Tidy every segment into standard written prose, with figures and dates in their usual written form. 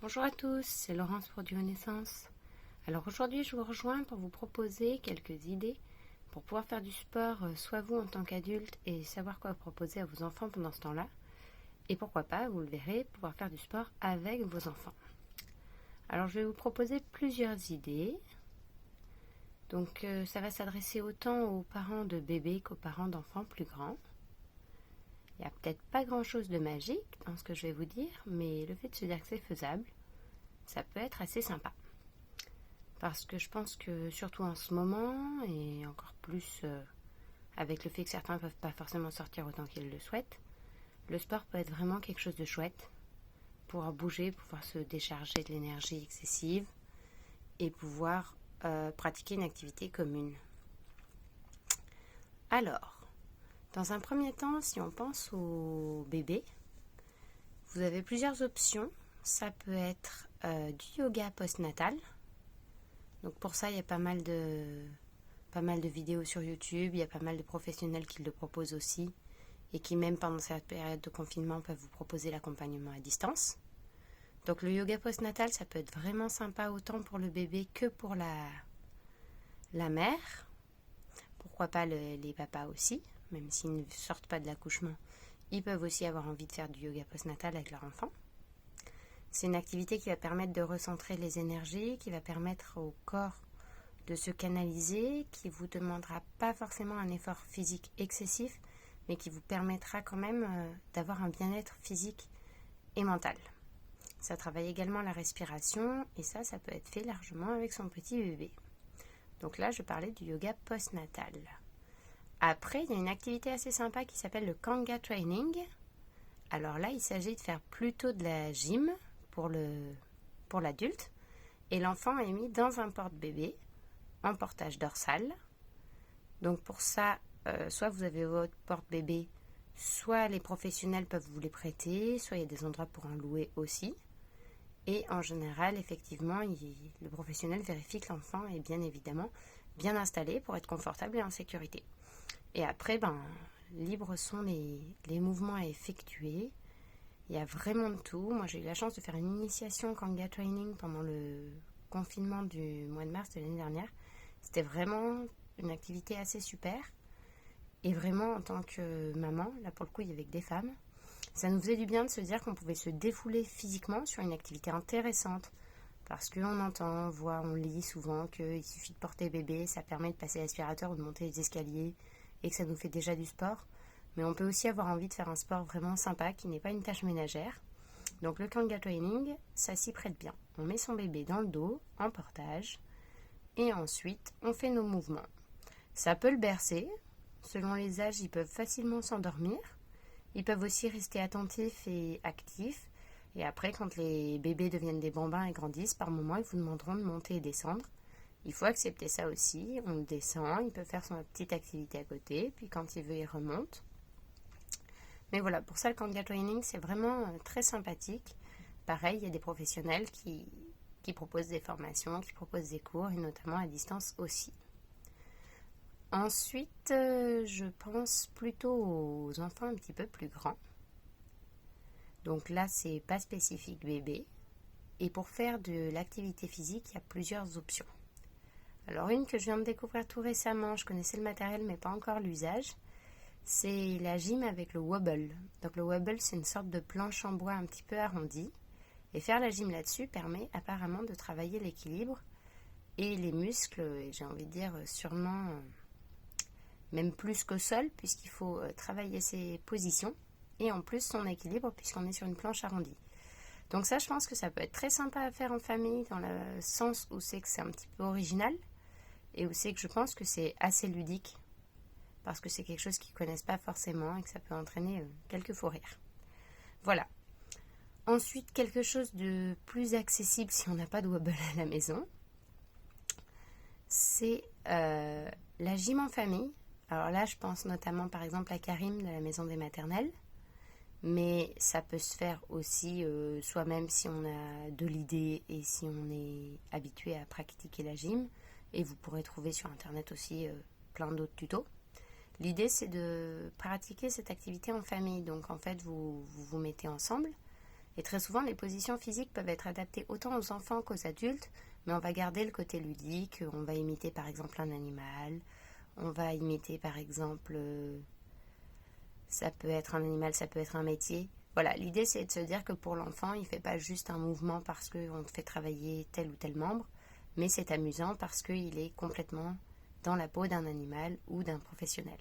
Bonjour à tous, c'est Laurence pour Duo Naissance. Alors aujourd'hui, je vous rejoins pour vous proposer quelques idées pour pouvoir faire du sport, soit vous en tant qu'adulte et savoir quoi proposer à vos enfants pendant ce temps-là. Et pourquoi pas, vous le verrez, pouvoir faire du sport avec vos enfants. Alors je vais vous proposer plusieurs idées. Donc ça va s'adresser autant aux parents de bébés qu'aux parents d'enfants plus grands. Il n'y a peut-être pas grand-chose de magique dans ce que je vais vous dire, mais le fait de se dire que c'est faisable, ça peut être assez sympa. Parce que je pense que surtout en ce moment, et encore plus avec le fait que certains ne peuvent pas forcément sortir autant qu'ils le souhaitent, le sport peut être vraiment quelque chose de chouette. Pouvoir bouger, pouvoir se décharger de l'énergie excessive et pouvoir pratiquer une activité commune. Alors, dans un premier temps, si on pense au bébé, vous avez plusieurs options. Ça peut être du yoga postnatal. Donc pour ça, il y a pas mal de vidéos sur YouTube, il y a pas mal de professionnels qui le proposent aussi et qui même pendant cette période de confinement peuvent vous proposer l'accompagnement à distance. Donc le yoga postnatal, ça peut être vraiment sympa autant pour le bébé que pour la mère. Pourquoi pas les papas aussi, même s'ils ne sortent pas de l'accouchement, ils peuvent aussi avoir envie de faire du yoga postnatal avec leur enfant. C'est une activité qui va permettre de recentrer les énergies, qui va permettre au corps de se canaliser, qui ne vous demandera pas forcément un effort physique excessif, mais qui vous permettra quand même d'avoir un bien-être physique et mental. Ça travaille également la respiration, et ça peut être fait largement avec son petit bébé. Donc là, je parlais du yoga postnatal. Après, il y a une activité assez sympa qui s'appelle le Kanga Training. Alors là, il s'agit de faire plutôt de la gym pour l'adulte, et l'enfant est mis dans un porte-bébé en portage dorsal. Donc pour ça, soit vous avez votre porte-bébé, soit les professionnels peuvent vous les prêter, soit il y a des endroits pour en louer aussi. Et en général, effectivement, le professionnel vérifie que l'enfant est bien évidemment bien installé pour être confortable et en sécurité. Et après, libres sont les mouvements à effectuer. Il y a vraiment de tout. Moi, j'ai eu la chance de faire une initiation Kanga Training pendant le confinement du mois de mars de l'année dernière. C'était vraiment une activité assez super. Et vraiment, en tant que maman, là pour le coup, il y avait que des femmes, ça nous faisait du bien de se dire qu'on pouvait se défouler physiquement sur une activité intéressante. Parce qu'on entend, on voit, on lit souvent qu'il suffit de porter bébé, ça permet de passer l'aspirateur ou de monter les escaliers et que ça nous fait déjà du sport. Mais on peut aussi avoir envie de faire un sport vraiment sympa qui n'est pas une tâche ménagère. Donc le Kanga Training, ça s'y prête bien. On met son bébé dans le dos, en portage, et ensuite on fait nos mouvements. Ça peut le bercer. Selon les âges, ils peuvent facilement s'endormir. Ils peuvent aussi rester attentifs et actifs. Et après, quand les bébés deviennent des bambins et grandissent, par moments, ils vous demanderont de monter et descendre. Il faut accepter ça aussi. On descend, il peut faire son petite activité à côté. Puis quand il veut, il remonte. Mais voilà, pour ça, le Kanga Training, c'est vraiment très sympathique. Pareil, il y a des professionnels qui proposent des formations, qui proposent des cours, et notamment à distance aussi. Ensuite, je pense plutôt aux enfants un petit peu plus grands. Donc là, c'est pas spécifique bébé. Et pour faire de l'activité physique, il y a plusieurs options. Alors une que je viens de découvrir tout récemment, je connaissais le matériel mais pas encore l'usage, c'est la gym avec le wobble. Donc le wobble, c'est une sorte de planche en bois un petit peu arrondie. Et faire la gym là-dessus permet apparemment de travailler l'équilibre et les muscles, et j'ai envie de dire sûrement même plus qu'au sol, puisqu'il faut travailler ses positions et en plus son équilibre puisqu'on est sur une planche arrondie. Donc ça, je pense que ça peut être très sympa à faire en famille dans le sens où c'est que c'est un petit peu original et où c'est que je pense que c'est assez ludique parce que c'est quelque chose qu'ils ne connaissent pas forcément et que ça peut entraîner quelques faux rires. Voilà. Ensuite, quelque chose de plus accessible si on n'a pas de wobble à la maison, c'est la gym en famille. Alors là, je pense notamment par exemple à Karim de la maison des maternelles, mais ça peut se faire aussi soi-même si on a de l'idée et si on est habitué à pratiquer la gym. Et vous pourrez trouver sur internet aussi plein d'autres tutos. L'idée, c'est de pratiquer cette activité en famille. Donc en fait, vous vous mettez ensemble Et très souvent, les positions physiques peuvent être adaptées autant aux enfants qu'aux adultes, mais on va garder le côté ludique. On va imiter par exemple un animal, on va imiter par exemple, ça peut être un animal, ça peut être un métier. Voilà, l'idée c'est de se dire que pour l'enfant, il ne fait pas juste un mouvement parce qu'on fait travailler tel ou tel membre, mais c'est amusant parce qu'il est complètement dans la peau d'un animal ou d'un professionnel.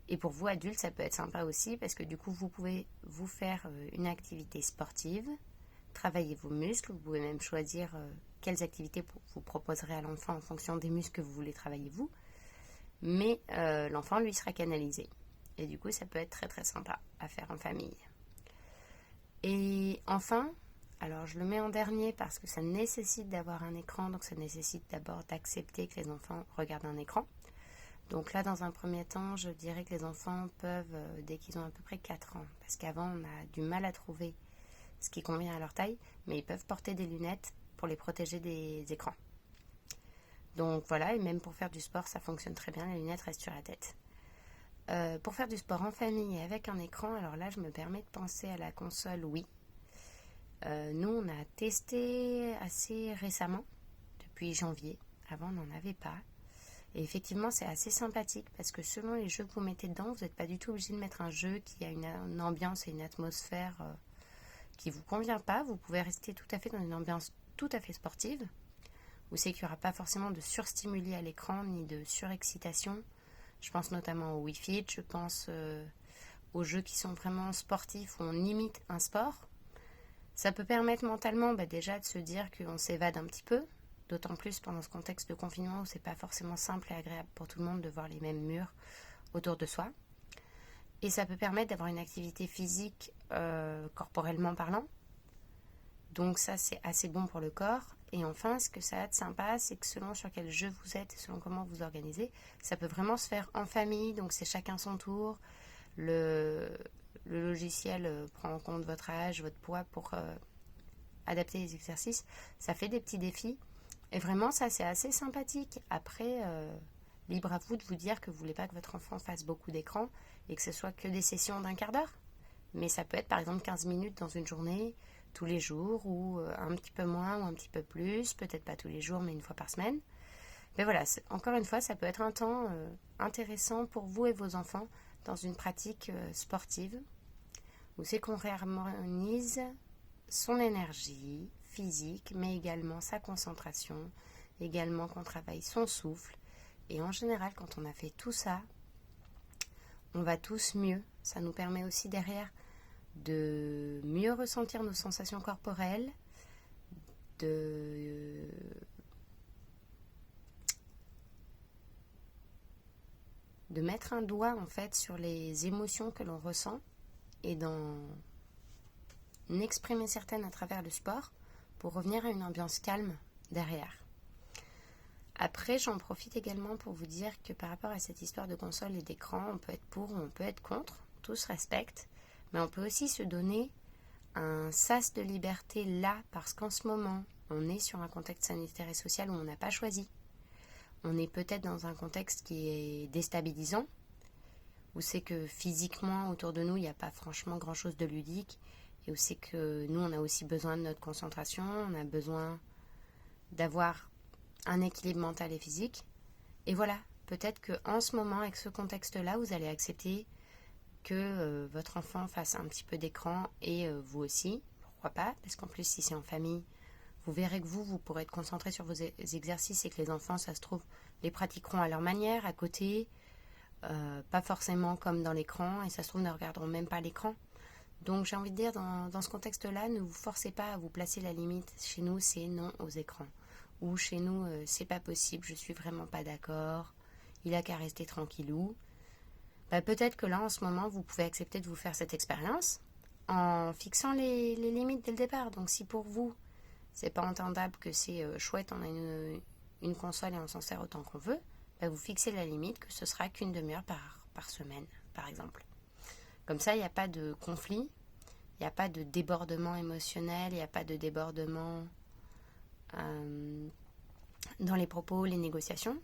Et pour vous, adultes, ça peut être sympa aussi parce que du coup, vous pouvez vous faire une activité sportive, travailler vos muscles. Vous pouvez même choisir quelles activités vous proposerez à l'enfant en fonction des muscles que vous voulez travailler vous. Mais l'enfant, lui, sera canalisé. Et du coup, ça peut être très très sympa à faire en famille. Et enfin, alors je le mets en dernier parce que ça nécessite d'avoir un écran. Donc ça nécessite d'abord d'accepter que les enfants regardent un écran. Donc là, dans un premier temps, je dirais que les enfants peuvent, dès qu'ils ont à peu près 4 ans, parce qu'avant, on a du mal à trouver ce qui convient à leur taille, mais ils peuvent porter des lunettes pour les protéger des écrans. Donc voilà, et même pour faire du sport, ça fonctionne très bien, les lunettes restent sur la tête. Pour faire du sport en famille et avec un écran, alors là, je me permets de penser à la console Wii. Nous, on a testé assez récemment, depuis janvier. Avant, on n'en avait pas. Et effectivement, c'est assez sympathique parce que selon les jeux que vous mettez dedans, vous n'êtes pas du tout obligé de mettre un jeu qui a une ambiance et une atmosphère qui ne vous convient pas. Vous pouvez rester tout à fait dans une ambiance tout à fait sportive. Vous savez qu'il n'y aura pas forcément de surstimuli à l'écran ni de surexcitation. Je pense notamment au Wii Fit, je pense aux jeux qui sont vraiment sportifs où on imite un sport. Ça peut permettre mentalement déjà de se dire qu'on s'évade un petit peu. D'autant plus pendant ce contexte de confinement où c'est pas forcément simple et agréable pour tout le monde de voir les mêmes murs autour de soi. Et ça peut permettre d'avoir une activité physique corporellement parlant. Donc ça, c'est assez bon pour le corps. Et enfin, ce que ça a de sympa, c'est que selon sur quel jeu vous êtes, selon comment vous organisez, ça peut vraiment se faire en famille. Donc c'est chacun son tour. Le logiciel prend en compte votre âge, votre poids pour adapter les exercices. Ça fait des petits défis. Et vraiment, ça, c'est assez sympathique. Après, libre à vous de vous dire que vous ne voulez pas que votre enfant fasse beaucoup d'écran et que ce soit que des sessions d'1 quart d'heure. Mais ça peut être, par exemple, 15 minutes dans une journée, tous les jours, ou un petit peu moins ou un petit peu plus. Peut-être pas tous les jours, mais une fois par semaine. Mais voilà, encore une fois, ça peut être un temps intéressant pour vous et vos enfants dans une pratique sportive où c'est qu'on réharmonise son énergie physique, mais également sa concentration, également qu'on travaille son souffle. Et en général, quand on a fait tout ça, on va tous mieux. Ça nous permet aussi derrière de mieux ressentir nos sensations corporelles, de mettre un doigt en fait sur les émotions que l'on ressent et d'en exprimer certaines à travers le sport pour revenir à une ambiance calme derrière. Après, j'en profite également pour vous dire que par rapport à cette histoire de console et d'écran, on peut être pour ou on peut être contre, tout se respecte, mais on peut aussi se donner un sas de liberté là, parce qu'en ce moment, on est sur un contexte sanitaire et social où on n'a pas choisi. On est peut-être dans un contexte qui est déstabilisant, où c'est que physiquement, autour de nous, il n'y a pas franchement grand-chose de ludique, et où c'est que nous, on a aussi besoin de notre concentration, on a besoin d'avoir un équilibre mental et physique. Et voilà, peut-être qu'en ce moment, avec ce contexte-là, vous allez accepter que votre enfant fasse un petit peu d'écran et vous aussi, pourquoi pas, parce qu'en plus, si c'est en famille, vous verrez que vous pourrez être concentré sur vos exercices et que les enfants, ça se trouve, les pratiqueront à leur manière, à côté, pas forcément comme dans l'écran, et ça se trouve, ne regarderont même pas l'écran. Donc j'ai envie de dire, dans ce contexte-là, ne vous forcez pas à vous placer la limite. Chez nous, c'est non aux écrans. Ou chez nous, c'est pas possible, je suis vraiment pas d'accord, il a qu'à rester tranquillou. Peut-être que là, en ce moment, vous pouvez accepter de vous faire cette expérience en fixant les limites dès le départ. Donc si pour vous, c'est pas entendable que c'est chouette, on a une console et on s'en sert autant qu'on veut, vous fixez la limite que ce sera qu'une demi-heure par semaine, par exemple. Comme ça, il n'y a pas de conflit, il n'y a pas de débordement émotionnel, il n'y a pas de débordement dans les propos, les négociations,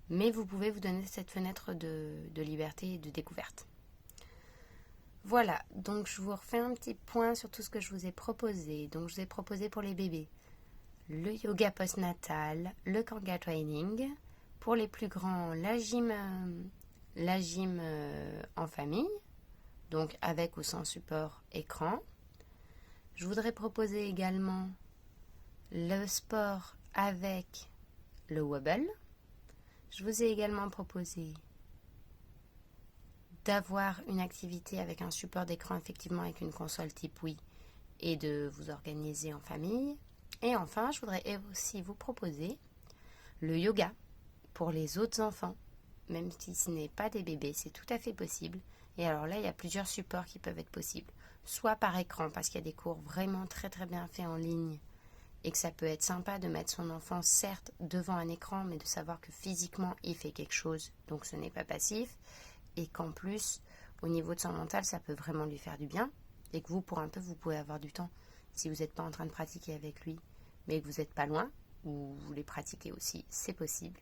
mais vous pouvez vous donner cette fenêtre de liberté et de découverte. Voilà, donc je vous refais un petit point sur tout ce que je vous ai proposé. Donc je vous ai proposé pour les bébés le yoga postnatal, le Kanga training. Pour les plus grands, la gym en famille, donc avec ou sans support écran. Je voudrais proposer également le sport avec le wobble. Je vous ai également proposé d'avoir une activité avec un support d'écran, effectivement avec une console type Wii, et de vous organiser en famille. Et enfin, je voudrais aussi vous proposer le yoga pour les autres enfants, même si ce n'est pas des bébés, c'est tout à fait possible. Et alors là, il y a plusieurs supports qui peuvent être possibles. Soit par écran, parce qu'il y a des cours vraiment très très bien faits en ligne, et que ça peut être sympa de mettre son enfant, certes, devant un écran, mais de savoir que physiquement, il fait quelque chose, donc ce n'est pas passif, et qu'en plus, au niveau de son mental, ça peut vraiment lui faire du bien, et que vous, pour un peu, vous pouvez avoir du temps, si vous n'êtes pas en train de pratiquer avec lui, mais que vous n'êtes pas loin, ou vous voulez pratiquer aussi, c'est possible.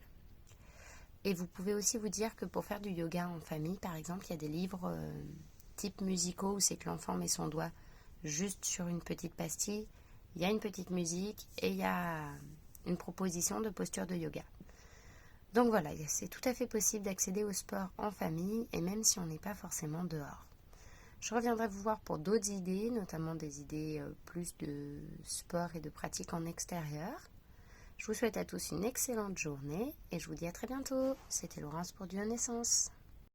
Et vous pouvez aussi vous dire que pour faire du yoga en famille, par exemple, il y a des livres type musicaux où c'est que l'enfant met son doigt juste sur une petite pastille, il y a une petite musique et il y a une proposition de posture de yoga. Donc voilà, c'est tout à fait possible d'accéder au sport en famille et même si on n'est pas forcément dehors. Je reviendrai vous voir pour d'autres idées, notamment des idées plus de sport et de pratique en extérieur. Je vous souhaite à tous une excellente journée et je vous dis à très bientôt. C'était Laurence pour Duo Naissance.